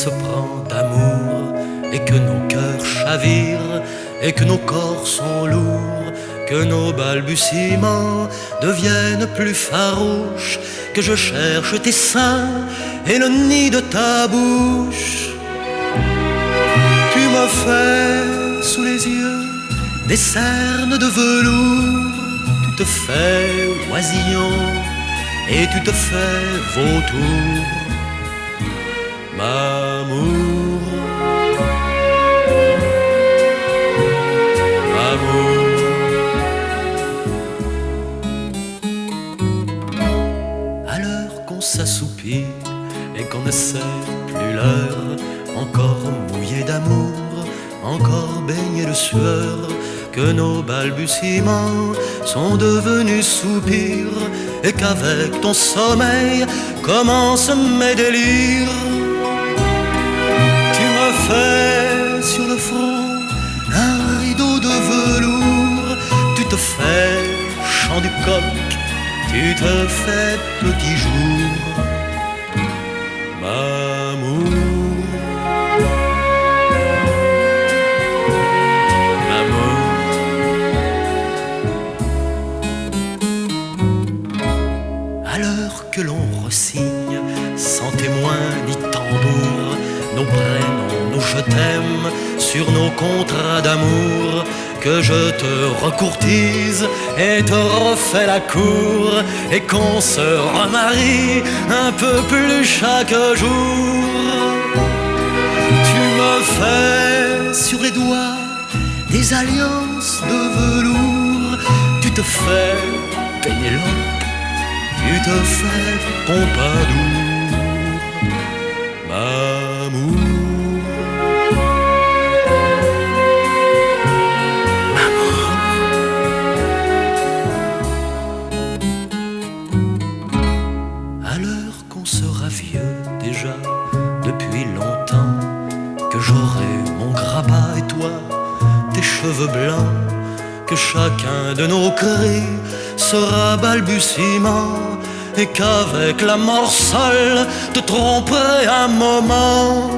se prend d'amour et que nos cœurs chavirent et que nos corps sont lourds, que nos balbutiements deviennent plus farouches, que je cherche tes seins et le nid de ta bouche. Tu me fais sous les yeux des cernes de velours, tu te fais oisillon et tu te fais vautour. M'amour, m'amour. À l'heure qu'on s'assoupit et qu'on ne sait plus l'heure, encore mouillé d'amour, encore baigné de sueur, que nos balbutiements sont devenus soupirs et qu'avec ton sommeil commencent mes délires. Tu me fais sur le front un rideau de velours, tu te fais chant du coq, tu te fais petit jour. M'amour, que l'on ressigne, sans témoin ni tambour, nos prénoms, nos je t'aime, sur nos contrats d'amour, que je te recourtise et te refais la cour, et qu'on se remarie un peu plus chaque jour. Tu me fais sur les doigts des alliances de velours, tu te fais Pénélope, tu te fais Pompadour. M'amour, m'amour. À l'heure qu'on sera vieux déjà depuis longtemps, que j'aurai mon grappin et toi tes cheveux blancs, que chacun de nos cris sera balbutiement, et qu'avec la mort seule te tromperai un moment.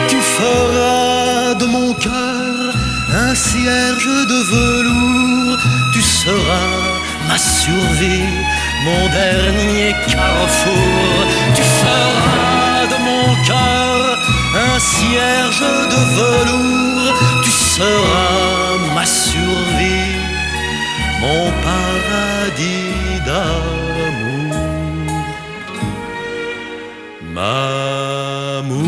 Tu feras de mon cœur un cierge de velours, tu seras ma survie, mon dernier carrefour. Tu feras de mon cœur un cierge de velours, tu seras ma survie, mon paradis d'amour. M'amour,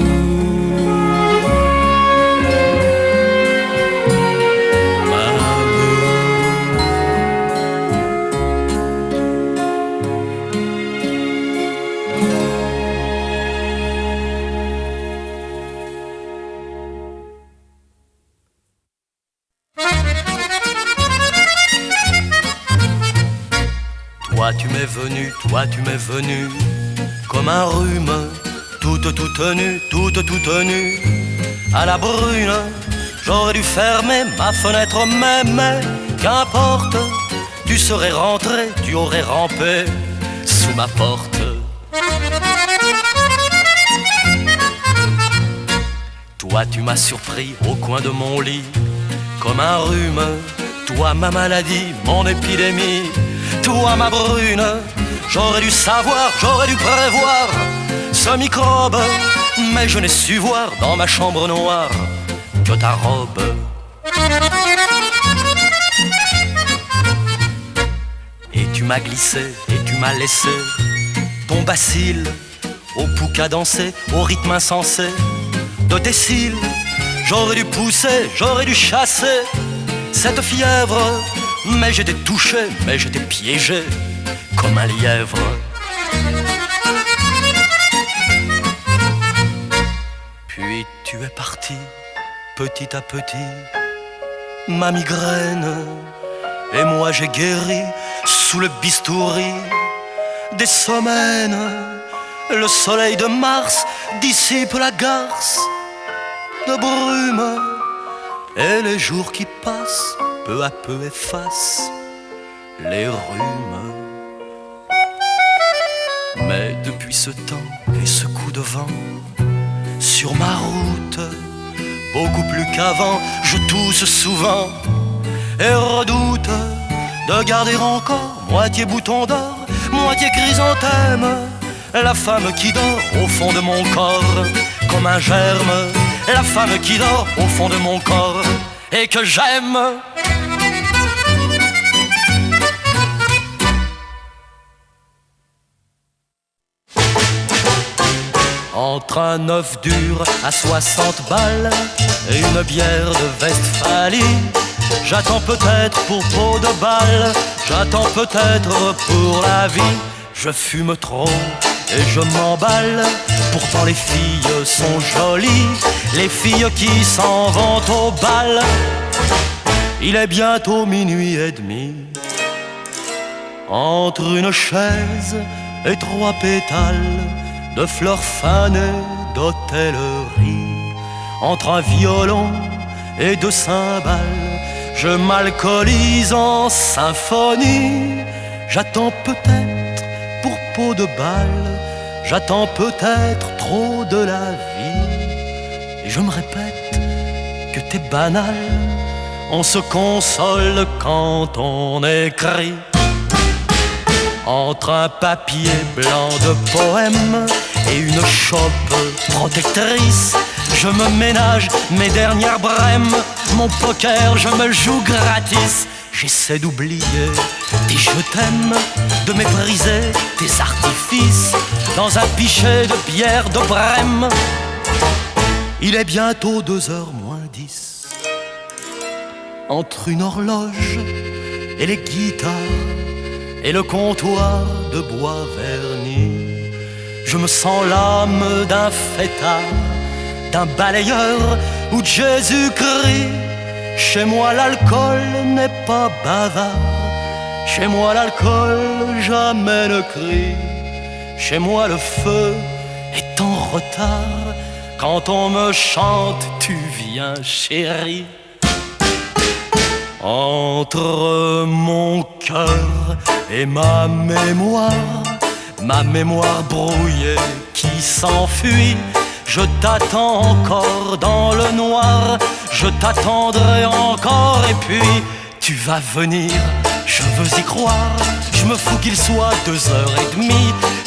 toi tu m'es venu comme un rhume, toute nue, à la brune. J'aurais dû fermer ma fenêtre mais qu'importe, tu serais rentré, tu aurais rampé sous ma porte. Toi tu m'as surpris au coin de mon lit comme un rhume, toi ma maladie, mon épidémie, toi ma brune. J'aurais dû savoir, j'aurais dû prévoir ce microbe, mais je n'ai su voir dans ma chambre noire que ta robe. Et tu m'as glissé, et tu m'as laissé ton bacille au pouls à danser, au rythme insensé de tes cils. J'aurais dû pousser, j'aurais dû chasser cette fièvre, mais j'étais touché, mais j'étais piégé comme un lièvre. Puis tu es parti, petit à petit, ma migraine, et moi j'ai guéri sous le bistouri des semaines. Le soleil de mars dissipe la garce de brume, et les jours qui passent peu à peu effacent les rhumes. Mais depuis ce temps, et et ce coup de vent sur ma route. Beaucoup plus qu'avant, je tousse souvent et redoute de garder encore moitié bouton d'or, moitié chrysanthème, la femme qui dort au fond de mon corps comme un germe, la femme qui dort au fond de mon corps et que j'aime. Entre un œuf dur à 60 balles et une bière de Westphalie, j'attends peut-être pour peau de balle, j'attends peut-être pour la vie. Je fume trop et je m'emballe, pourtant les filles sont jolies, les filles qui s'en vont au bal. Il est bientôt minuit et demi. Entre une chaise et 3 pétales de fleurs fanées d'hôtellerie, entre un violon et 2 cymbales, je m'alcoolise en symphonie. J'attends peut-être pour peau de balle, j'attends peut-être trop de la vie. Et je me répète que t'es banal, on se console quand on écrit. Entre un papier blanc de poème et une chope protectrice, je me ménage mes dernières brèmes, mon poker je me le joue gratis. J'essaie d'oublier tes je t'aime, de mépriser tes artifices dans un pichet de bière de Brême. Il est bientôt 2h moins 10. Entre une horloge et les guitares et le comptoir de bois verni, je me sens l'âme d'un fêtard, d'un balayeur ou de Jésus-Christ. Chez moi l'alcool n'est pas bavard, chez moi l'alcool jamais ne crie. Chez moi le feu est en retard, quand on me chante tu viens chérie. Entre mon cœur et ma mémoire brouillée qui s'enfuit, je t'attends encore dans le noir, je t'attendrai encore et puis tu vas venir, je veux y croire, je me fous qu'il soit 2h30.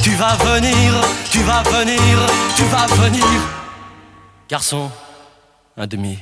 Tu vas venir, tu vas venir, tu vas venir. Garçon, un demi.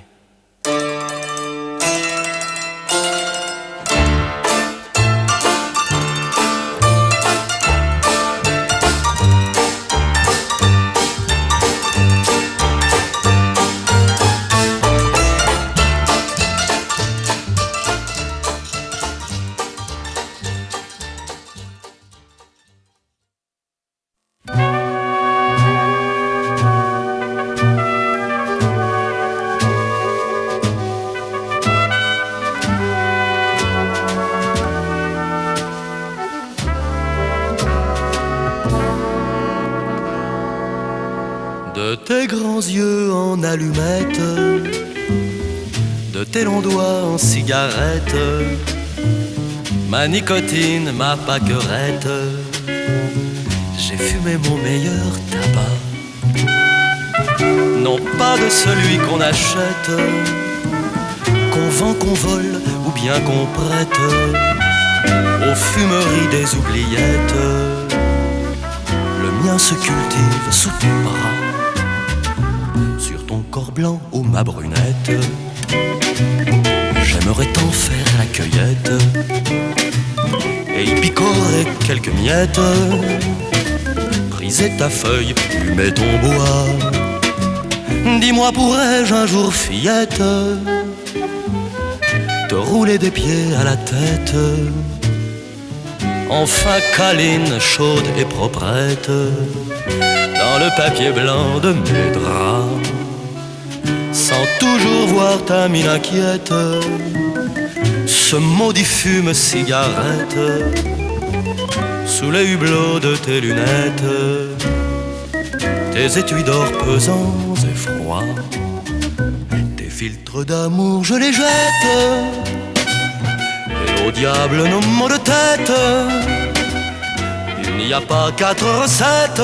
De tes grands yeux en allumettes, de tes longs doigts en cigarette, ma nicotine, ma pâquerette, j'ai fumé mon meilleur tabac. Non pas de celui qu'on achète, qu'on vend, qu'on vole ou bien qu'on prête aux fumeries des oubliettes. Le mien se cultive sous tes bras, sur ton corps blanc ou ma brunette. J'aimerais t'en faire la cueillette et y picorer quelques miettes, briser ta feuille, plumer ton bois. Dis-moi, pourrais-je un jour, fillette, te rouler des pieds à la tête, enfin câline, chaude et proprette, dans le papier blanc de mes draps, sans toujours voir ta mine inquiète, ce maudit fume-cigarette, sous les hublots de tes lunettes, tes étuis d'or pesants et froids, tes filtres d'amour je les jette, et au diable nos maux de tête. Il n'y a pas 4 recettes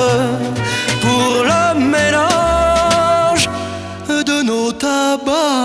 pour le mélange de nos tabacs.